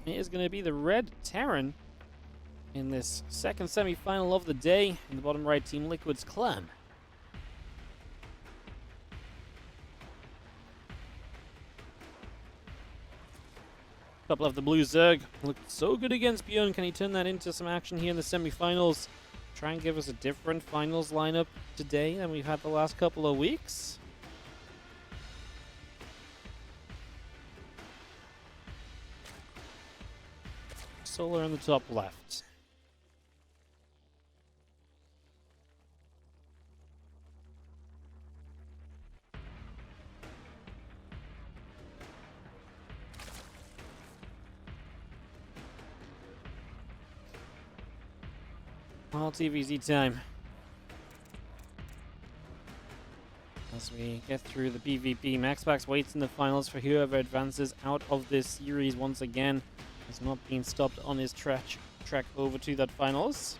It is going to be the red Terran in this second semi-final of the day. In the bottom right, Team Liquid's Clem. Top left, the blue Zerg. Looked so good against Bjorn. Can he turn that into some action here in the semi-finals? Try and give us a different finals lineup today than we've had the last couple of weeks. Solar in the top left. All TvZ time. As we get through the PvP, MaxPax waits in the finals for whoever advances out of this series once again. Has not been stopped on his trek over to that finals.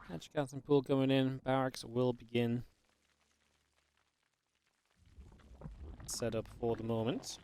Hatchcats and pool coming in. Barracks will begin. Set up for the moment.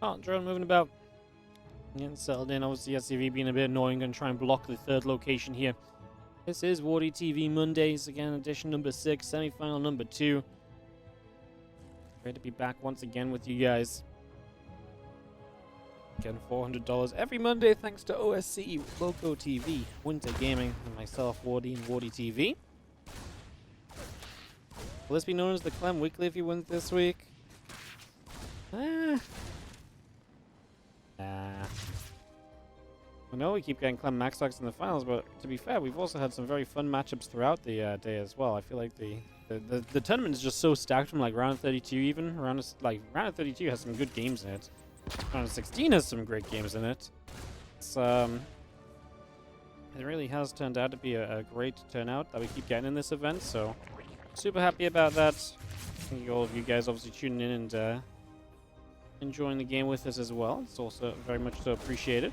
Oh, drone moving about. Getting settled in. Obviously, SCV being a bit annoying and try and block the third location here. This is WardiTV Mondays, again, edition number 6, semi-final number 2. Great to be back once again with you guys. Getting $400 every Monday thanks to OSC, Loco TV, Winter Gaming, and myself, Wardy and WardiTV. Will this be known as the Clem Weekly if he wins this week? I know we keep getting Clem MaxPax in the finals, but to be fair, we've also had some very fun matchups throughout the day as well. I feel like the tournament is just so stacked from like round of 32 even. Round of 32 has some good games in it. Round of 16 has some great games in it. It's, it really has turned out to be a great turnout that we keep getting in this event, so super happy about that. Thank you all of you guys obviously tuning in and enjoying the game with us as well. It's also very much so appreciated.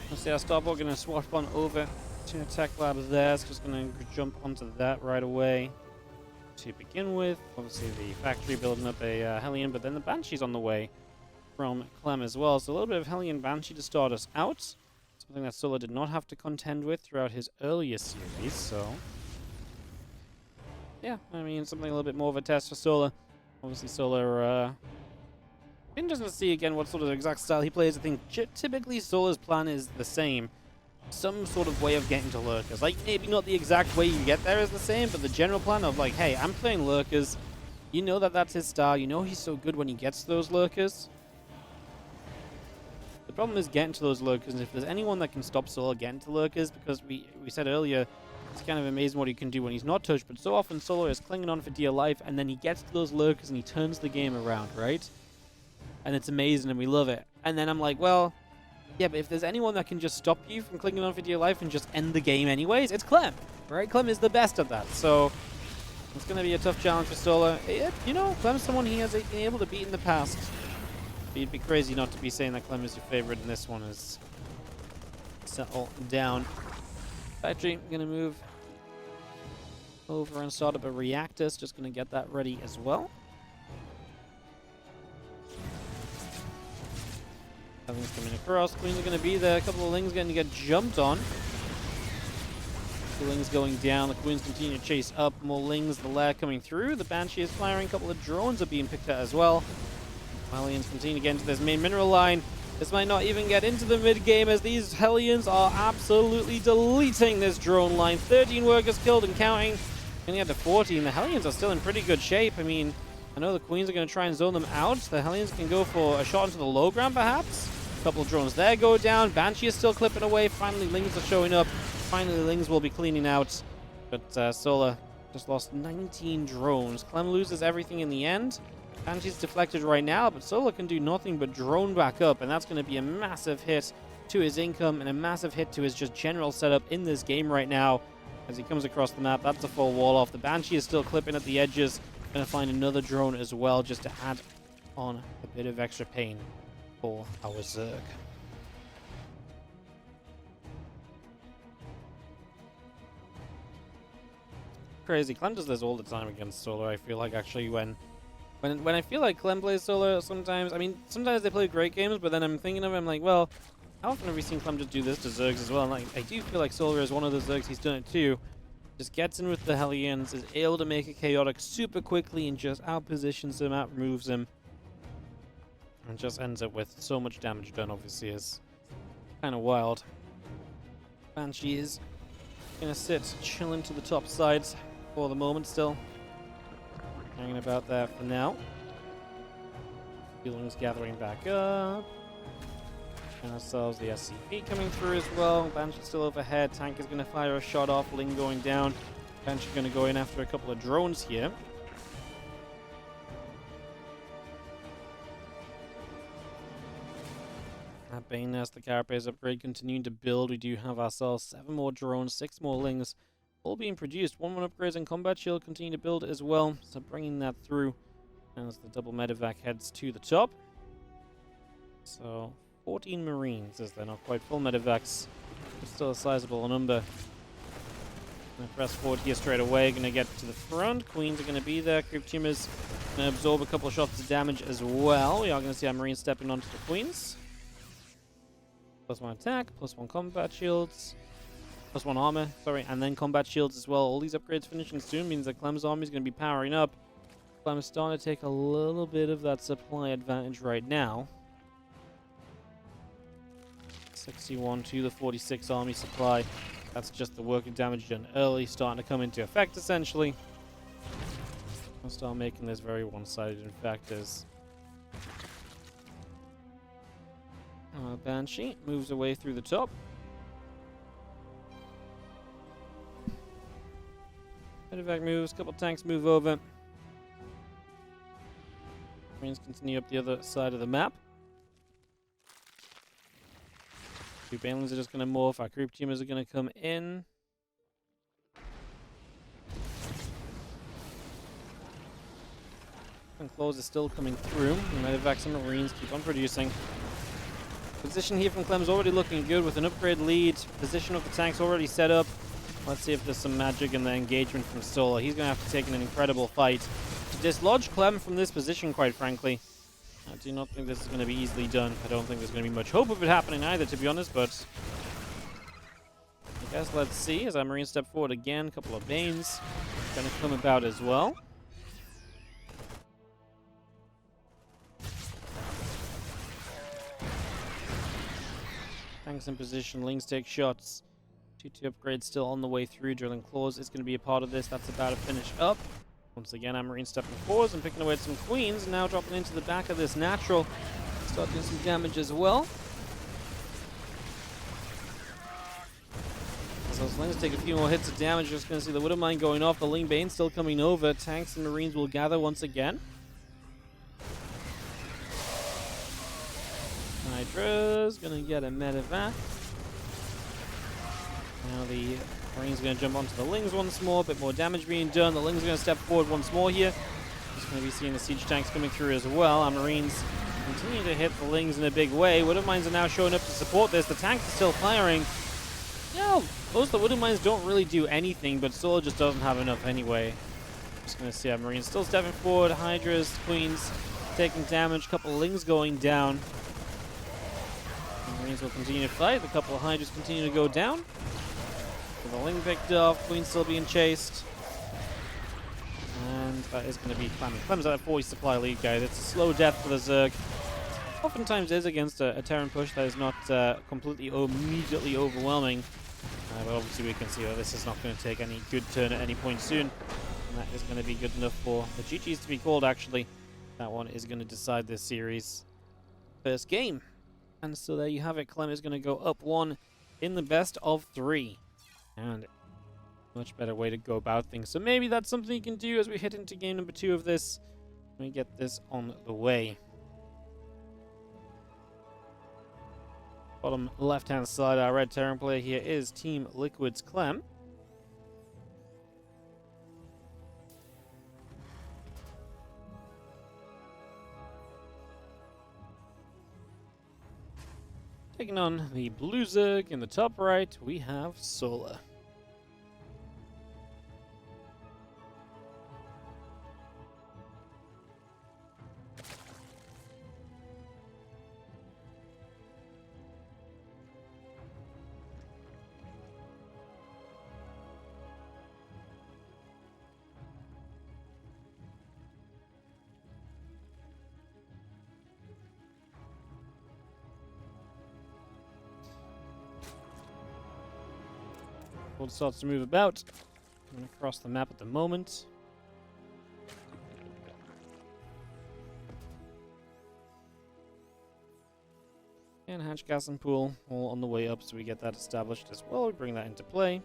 Let's see our Starboard going to swap on over to Tech Lab there. It's just going to jump onto that right away to begin with. Obviously the factory building up a Hellion, but then the Banshee's on the way from Clem as well. So a little bit of Hellion Banshee to start us out. Something that Solar did not have to contend with throughout his earlier series, so yeah, I mean, something a little bit more of a test for Solar. Obviously, Solar, interesting to see again what sort of exact style he plays. I think typically Solar's plan is the same. Some sort of way of getting to Lurkers. Like, maybe not the exact way you get there is the same, but the general plan of like, hey, I'm playing Lurkers. You know that that's his style. You know he's so good when he gets to those Lurkers. The problem is getting to those Lurkers, and if there's anyone that can stop Solar getting to Lurkers, because we said earlier, it's kind of amazing what he can do when he's not touched, but so often Solar is clinging on for dear life, and then he gets to those Lurkers and he turns the game around, right? And it's amazing and we love it. And then I'm like, well, yeah, but if there's anyone that can just stop you from clinging on for dear life and just end the game anyways, it's Clem, right? Clem is the best at that, so it's going to be a tough challenge for Solar. You know, Clem's someone he has been able to beat in the past. You'd be crazy not to be saying that Clem is your favorite, and this one is settled down. Factory going to move over and start up a reactor. It's just going to get that ready as well. Nothing's coming across. Queens are going to be there. A couple of Lings going to get jumped on. The Lings going down. The Queens continue to chase up. More Lings. The lair coming through. The Banshee is firing. A couple of drones are being picked at as well. Hellions continue to get into this main mineral line. This might not even get into the mid-game as these Hellions are absolutely deleting this drone line. 13 workers killed and counting. Only had to 14. The Hellions are still in pretty good shape. I mean, I know the Queens are going to try and zone them out. The Hellions can go for a shot into the low ground, perhaps. A couple of drones there go down. Banshee is still clipping away. Finally, Lings are showing up. Finally, Lings will be cleaning out. But Solar just lost 19 drones. Clem loses everything in the end. Banshee's deflected right now, but Solar can do nothing but drone back up, and that's going to be a massive hit to his income and a massive hit to his just general setup in this game right now. As he comes across the map, that's a full wall off. The Banshee is still clipping at the edges. Going to find another drone as well, just to add on a bit of extra pain for our Zerg. Crazy. Clem does this all the time against Solar. I feel like actually when I feel like Clem plays Solar, sometimes they play great games, but then I'm thinking of it, I'm like, well, how often have we seen Clem just do this to Zergs as well? And like, I do feel like Solar is one of the Zergs, he's done it too. Just gets in with the Hellions, is able to make it chaotic super quickly and just outpositions him, outmoves him. And just ends up with so much damage done, obviously, is kind of wild. Banshee is going to sit, chilling to the top side for the moment still. Hanging about there for now. Feelings gathering back up. And ourselves the SCP coming through as well. Banshee still overhead. Tank is going to fire a shot off. Ling going down. Banshee going to go in after a couple of drones here. That Bane as the Carapace upgrade continuing to build. We do have ourselves 7 more drones, 6 more Lings. All being produced. 1 more upgrades and combat shield continue to build as well. So bringing that through as the double medevac heads to the top. So 14 Marines, as they're not quite full medevacs, but still a sizable number. Gonna press forward here straight away. Gonna get to the front. Queens are gonna be there. Creep Tumors gonna absorb a couple of shots of damage as well. We are gonna see our Marines stepping onto the Queens. +1 attack, +1 combat shields. +1 armor, sorry, and then combat shields as well. All these upgrades finishing soon means that Clem's army is going to be powering up. Clem is starting to take a little bit of that supply advantage right now. 61 to the 46 army supply. That's just the working damage done early, starting to come into effect essentially. I'll start making this very one-sided in fact as Banshee moves away through the top. Medevac moves, couple tanks move over. Marines continue up the other side of the map. 2 Banelings are just going to morph. Our Creep Tumors are going to come in. And Claws is still coming through. The Medevacs and Marines keep on producing. Position here from Clem's already looking good with an upgrade lead. Position of the tanks already set up. Let's see if there's some magic in the engagement from Solar. He's going to have to take an incredible fight to dislodge Clem from this position, quite frankly. I do not think this is going to be easily done. I don't think there's going to be much hope of it happening either, to be honest, but I guess let's see as our Marines step forward again. A couple of Banes going to come about as well. Tanks in position, Lings take shots. 2 upgrades still on the way through. Drilling Claws is going to be a part of this. That's about to finish up. Once again, our Marines stepping forwards and picking away at some Queens. And now dropping into the back of this natural. Start doing some damage as well. As those Lings take a few more hits of damage, you're just going to see the Widow Mine going off. The Ling Bane still coming over. Tanks and Marines will gather once again. Hydra's going to get a medevac. Now the Marines are going to jump onto the Lings once more. A bit more damage being done. The Lings are going to step forward once more here. Just going to be seeing the siege tanks coming through as well. Our Marines continue to hit the Lings in a big way. Widow Mines are now showing up to support this. The tanks are still firing. Yeah, most of the Widow Mines don't really do anything, but Solar just doesn't have enough anyway. Just going to see our Marines still stepping forward. Hydras, Queens taking damage. A couple of Lings going down. The Marines will continue to fight. A couple of Hydras continue to go down. The Ling picked off, Queen still being chased. And and that is going to be Clem. Clem's at a 40 supply lead, guys. It's a slow death for the Zerg. Oftentimes is against a Terran push that is not completely immediately overwhelming. But obviously we can see that this is not going to take any good turn at any point soon. And that is going to be good enough for the GGs to be called, actually. That one is going to decide this series' first game. And so there you have it. Clem is going to go up 1 in the best of 3. And much better way to go about things. So maybe that's something you can do as we hit into game number 2 of this. Let me get this on the way. Bottom left-hand side, our red Terran player here is Team Liquid's Clem. Taking on the blue Zerg in the top right, we have Solar. World starts to move about. I'm across the map at the moment. And hatch gas and pool all on the way up, so we get that established as well. We bring that into play.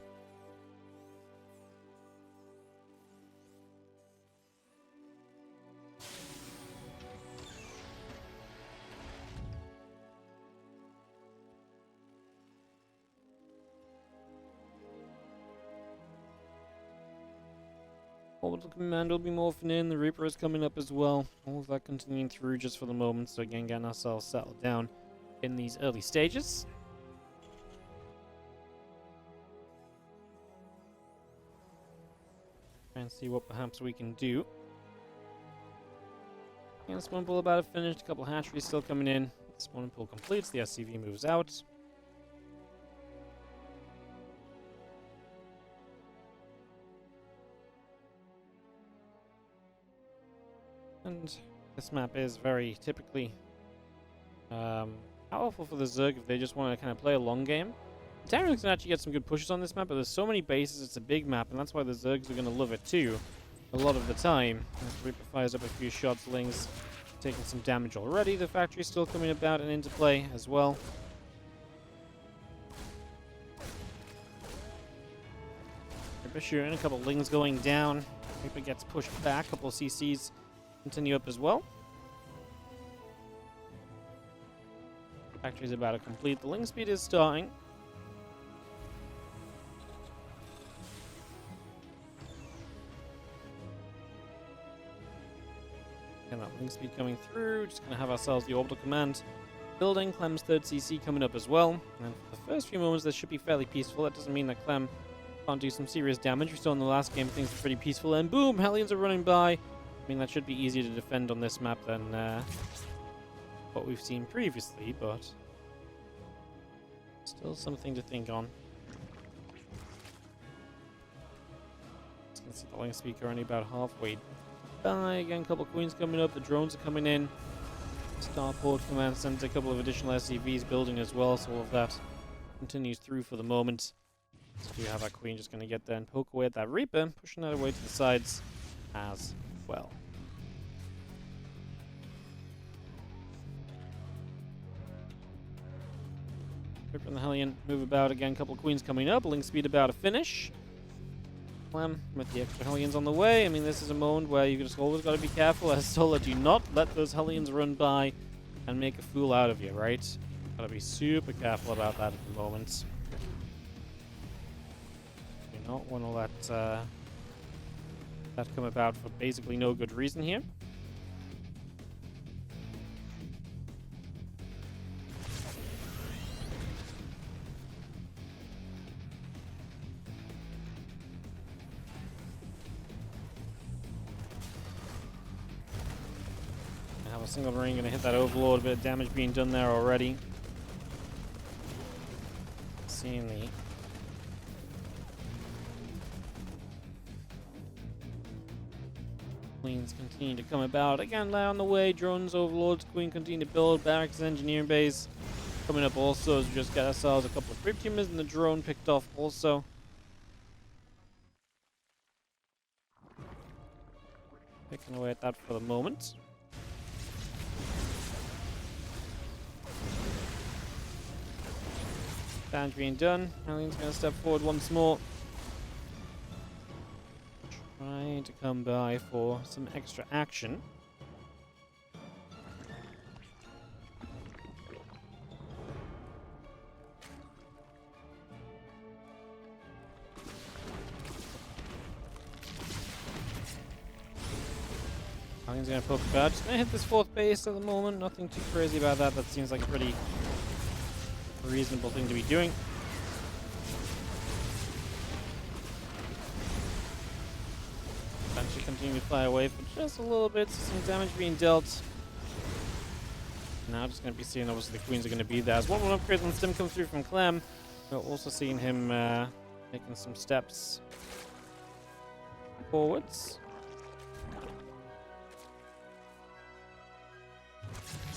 Orbital Command will be morphing in, the Reaper is coming up as well. All of that continuing through just for the moment, so again getting ourselves settled down in these early stages. Try and see what perhaps we can do. And the spawn pool about finished, a couple hatcheries still coming in. The spawn pool completes, the SCV moves out. And this map is very typically powerful for the Zerg if they just want to kind of play a long game. The Terrans can actually get some good pushes on this map, but there's so many bases, it's a big map, and that's why the Zergs are going to love it too, a lot of the time. As Reaper fires up a few shots, Ling's taking some damage already. The factory's still coming about and into play as well. Reaper shooting, a couple Lings going down. Reaper gets pushed back, a couple of CCs continue up as well. Factory's about to complete. The Ling speed is starting. And that Ling speed coming through. Just going to have ourselves the Orbital Command building. Clem's third CC coming up as well. And for the first few moments, this should be fairly peaceful. That doesn't mean that Clem can't do some serious damage. We saw in the last game things were pretty peaceful. And boom, Hellions are running by. I mean, that should be easier to defend on this map than what we've seen previously, but still something to think on. Just gonna see the Ling speaker only about halfway by. Again, a couple Queens coming up, the drones are coming in. Starport Command Center, a couple of additional SCVs building as well, so all of that continues through for the moment. So you have that Queen just gonna get there and poke away at that Reaper, pushing that away to the sides as well. Ripper and the Hellion move about again. Couple Queens coming up. Link speed about to finish. Clem with the extra Hellions on the way. I mean, this is a moment where you just always got to be careful as Solar. Do not let those Hellions run by and make a fool out of you, right? Got to be super careful about that at the moment. Do not want to let that come about for basically no good reason here. I have a single Marine going to hit that Overlord, a bit of damage being done there already. Seeing the Queens continue to come about. Again, lay on the way. Drones, overlords, queen continue to build. Barracks, engineering base. Coming up also as we just got ourselves a couple of creep teamers and the drone picked off also. Picking away at that for the moment. Damage being done. Alien's going to step forward once more. Trying to come by for some extra action. Alien's going to poke about. Just going to hit this fourth base at the moment. Nothing too crazy about that. That seems like a pretty reasonable thing to be doing. Eventually continue to fly away for just a little bit. Some damage being dealt. Now just going to be seeing, obviously, the queens are going to be there. As 1-1 upgrade on Stim comes through from Clem. We're also seeing him making some steps forwards.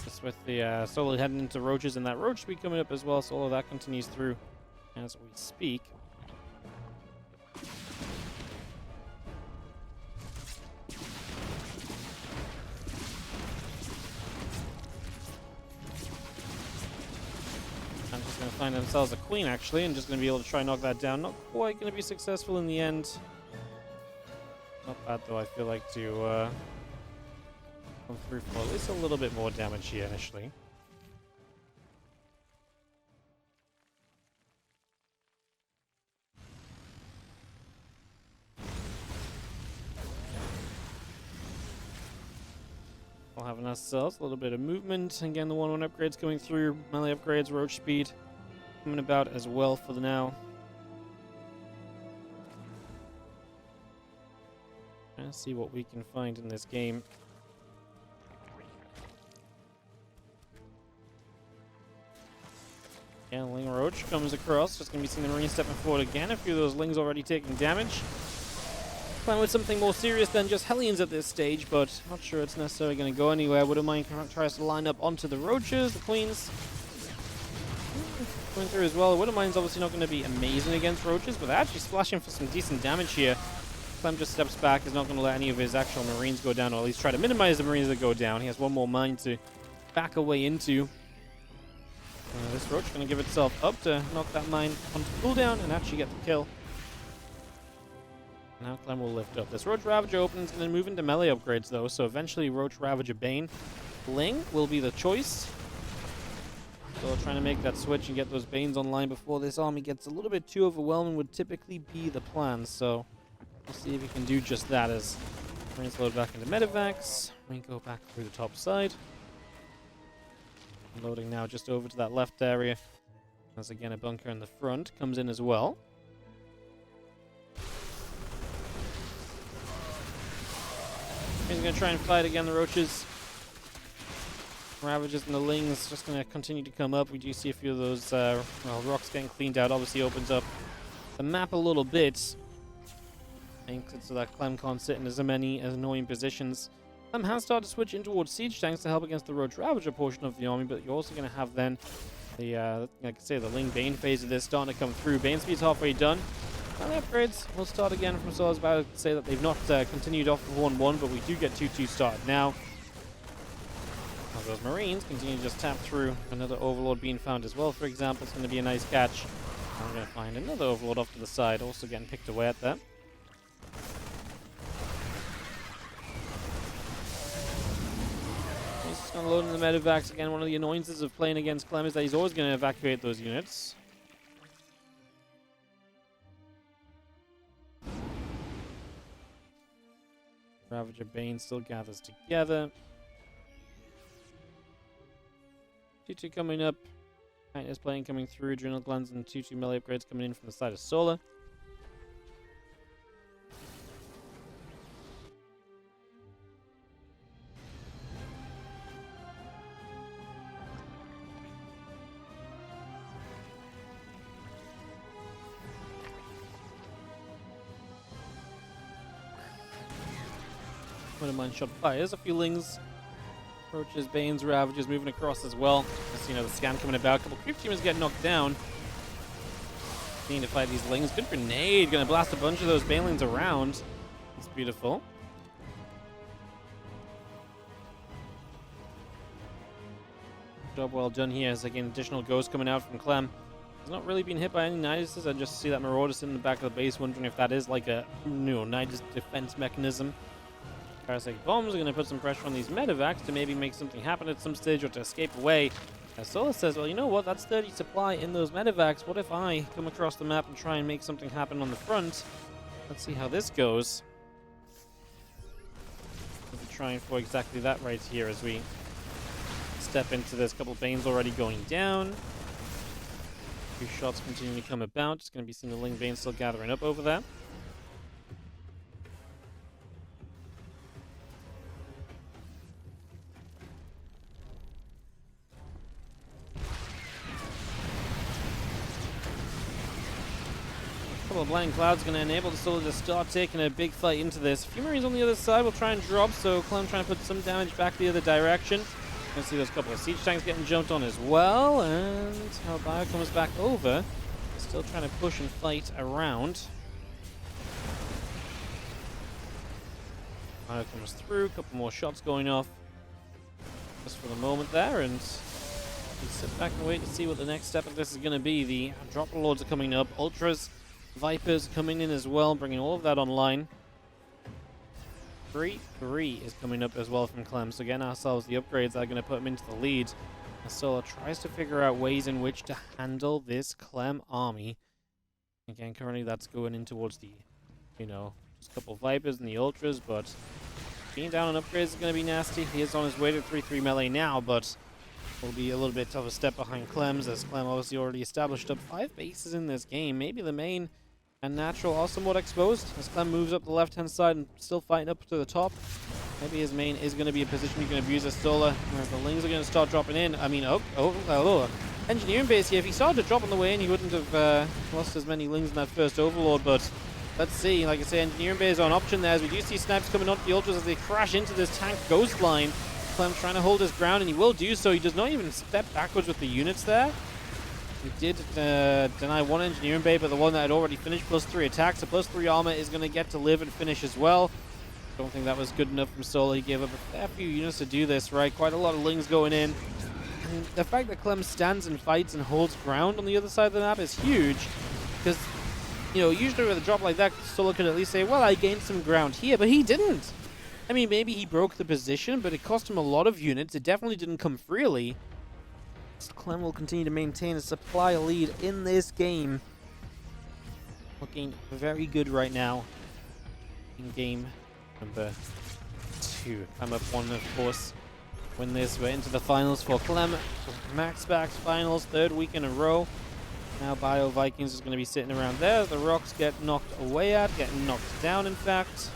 Just with the Solar heading into roaches and that roach speed coming up as well, so all of that continues through as we speak. I'm just going to find themselves a queen actually, and just going to be able to try and knock that down. Not quite going to be successful in the end. Not bad though, I feel like, to come through for at least a little bit more damage here initially. We'll have ourselves a little bit of movement. Again, the 1-1 upgrades coming through. Melee upgrades, roach speed coming about as well for the now. Let's see what we can find in this game. Yeah, Ling Roach comes across. Just going to be seeing the Marine stepping forward again. A few of those Lings already taking damage. Playing with something more serious than just Hellions at this stage, but not sure it's necessarily going to go anywhere. Wouldn't mind tries to line up onto the Roaches, the Queens. Going through as well. Wouldn't mind's obviously not going to be amazing against Roaches, but they're actually splashing for some decent damage here. Clem just steps back, is not going to let any of his actual Marines go down, or at least try to minimize the Marines that go down. He has one more mine to back away into. This Roach going to give itself up to knock that mine onto cooldown and actually get the kill. Now Clem will lift up. This Roach Ravager opens and then move into melee upgrades though, so eventually Roach Ravager Bane Ling will be the choice. So trying to make that switch and get those Banes online before this army gets a little bit too overwhelming would typically be the plan, so we'll see if we can do just that as Marines load back into Medivacs. We go back through the top side. Loading now just over to that left area. As again a bunker in the front comes in as well. He's going to try and fight again the Roaches. Ravages and the Lings just going to continue to come up. We do see a few of those rocks getting cleaned out. Obviously opens up the map a little bit. Makes it so that Clem can't sit in as many annoying positions. Clem has started to switch in towards siege tanks to help against the Roach Ravager portion of the army, but you're also going to have then the, like I say, the Ling Bane phase of this starting to come through. Bane speed's halfway done. And the upgrades will start again from Solar's about to say that they've not continued off of 1-1, but we do get 2-2 started now. Those Marines continue to just tap through. Another Overlord being found as well, for example. It's going to be a nice catch. I'm going to find another Overlord off to the side, also getting picked away at that. He's just going to load in the Medivacs again. One of the annoyances of playing against Clem is that he's always going to evacuate those units. Ravager Bane still gathers together. 2-2 coming up. Kindness playing coming through. Adrenal Glands and 2-2 melee upgrades coming in from the side of Solar. Wouldn't mind shot fires. A few Lings. Approaches, Banes, Ravages moving across as well. Just, the scan coming about. A couple creep teamers get knocked down. Need to fight these Lings. Good grenade. Gonna blast a bunch of those Banelings around. It's beautiful. Job well done here. As again, additional ghost coming out from Clem. He's not really been hit by any Nidus. I just see that Marauder in the back of the base, wondering if that is like a Nidus defense mechanism. Parasitic bombs are going to put some pressure on these medevacs to maybe make something happen at some stage or to escape away. As Solar says, well, you know what? That's 30 supply in those medevacs. What if I come across the map and try and make something happen on the front? Let's see how this goes. We'll be trying for exactly that right here as we step into this. Couple Banes already going down. A few shots continuing to come about. Just going to be seeing the Ling Bane still gathering up over there. Couple of Blind Clouds going to enable the Solar to start taking a big fight into this. A few Marines on the other side will try and drop, so Clem trying to put some damage back the other direction. Going to see those couple of siege tanks getting jumped on as well, and how Bio comes back over. Still trying to push and fight around. Bio comes through, a couple more shots going off just for the moment there, and we sit back and wait to see what the next step of this is going to be. The Drop Lords are coming up, Ultras, Vipers coming in as well, bringing all of that online. 3-3 is coming up as well from Clem, so getting ourselves the upgrades that are going to put him into the lead. As Solar tries to figure out ways in which to handle this Clem army. Again, currently that's going in towards the, just a couple Vipers and the Ultras, but being down on upgrades is going to be nasty. He is on his way to 3-3 melee now, but will be a little bit of a step behind Clem's, as Clem obviously already established up 5 bases in this game. Maybe the main and natural are somewhat exposed as Clem moves up the left-hand side and still fighting up to the top. Maybe his main is going to be a position you can abuse as Solar, whereas the Lings are going to start dropping in. I mean, hello. Engineering base here. If he started to drop on the way in, he wouldn't have lost as many Lings in that first Overlord, but let's see. Like I say, engineering base are an option there, as we do see snipes coming onto the Ultras as they crash into this tank ghost line. Clem trying to hold his ground, and he will do so. He does not even step backwards with the units there. He did deny one engineering bay, but the one that had already finished +3 attacks, so +3 armor is going to get to live and finish as well. Don't think that was good enough from Solar. He gave up a fair few units to do this, right? Quite a lot of Lings going in. And the fact that Clem stands and fights and holds ground on the other side of the map is huge, because, usually with a drop like that, Solar could at least say, well, I gained some ground here, but he didn't. I mean, maybe he broke the position, but it cost him a lot of units. It definitely didn't come freely. So Clem will continue to maintain a supply lead in this game. Looking very good right now in game number 2. I'm up 1, of course. Win this, we're into the finals for Clem. Max Backs finals, 3rd week in a row. Now Bio Vikings is going to be sitting around there as the rocks get knocked away at, getting knocked down in fact.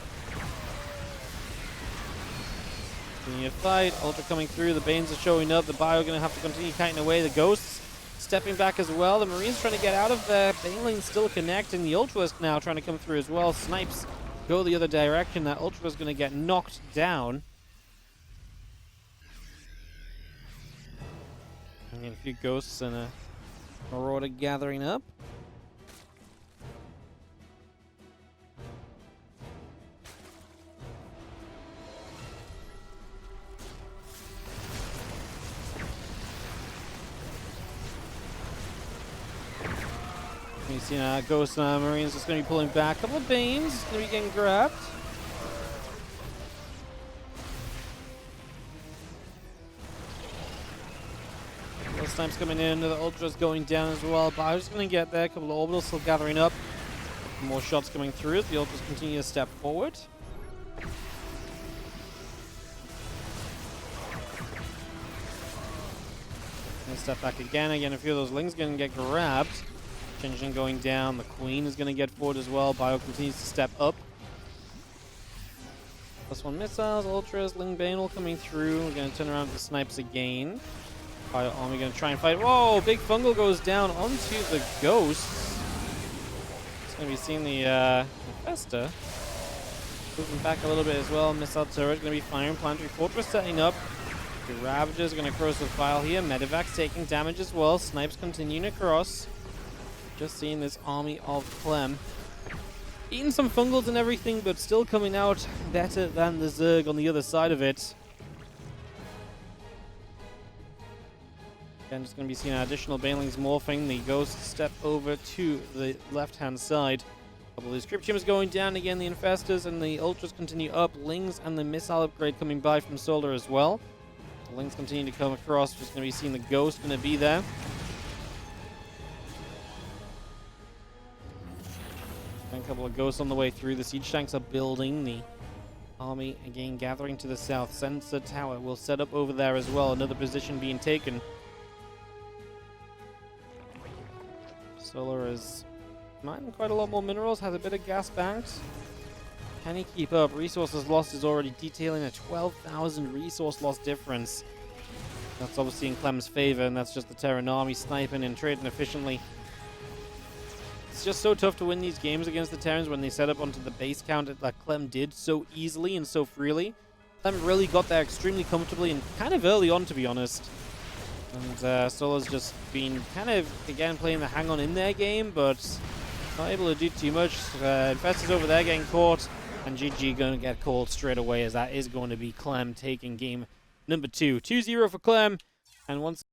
Continue to fight, Ultra coming through, the Banes are showing up, the Bio going to have to continue kiting away, the Ghosts stepping back as well, the Marines trying to get out of there, Banelings still connecting, the Ultras now trying to come through as well, Snipes go the other direction, that Ultra is going to get knocked down. And a few Ghosts and a Marauder gathering up. You see Ghost Marines just going to be pulling back. A couple of Banes going to be getting grabbed. Those snipes coming in, the Ultras going down as well. Bio's going to get there. A couple of Orbitals still gathering up. More shots coming through as the Ultras continue to step forward. And step back again. Again, a few of those Lings going to get grabbed. Engine going down. The Queen is going to get forward as well. Bio continues to step up. +1 missiles, Ultras, Ling Banal coming through. We're going to turn around to the Snipes again. Bio Army going to try and fight. Whoa! Big Fungal goes down onto the Ghosts. It's going to be seeing the Infesta. Moving back a little bit as well. Missile turret going to be firing. Planetary Fortress setting up. The Ravagers going to cross the file here. Medevac's taking damage as well. Snipes continuing across. Just seeing this army of Clem. Eating some fungals and everything, but still coming out better than the Zerg on the other side of it. Again, just going to be seeing additional Banelings morphing. The Ghosts step over to the left-hand side. A couple of the Scriptures going down again. The Infestors and the Ultras continue up. Lings and the missile upgrade coming by from Solar as well. The Lings continue to come across. Just going to be seeing the Ghost going to be there. And a couple of Ghosts on the way through. The Siege Tanks are building. The army again gathering to the south. Sensor Tower will set up over there as well. Another position being taken. Solar is mining quite a lot more minerals, has a bit of gas banks. Can he keep up? Resources lost is already detailing a 12,000 resource loss difference. That's obviously in Clem's favor, and that's just the Terran army sniping and trading efficiently. It's just so tough to win these games against the Terrans when they set up onto the base count that Clem did so easily and so freely. Clem really got there extremely comfortably and kind of early on, to be honest. And Solar's just been kind of, again, playing the hang-on in their game, but not able to do too much. Infestors over there getting caught, and GG going to get called straight away, as that is going to be Clem taking game number 2. 2-0 for Clem, and once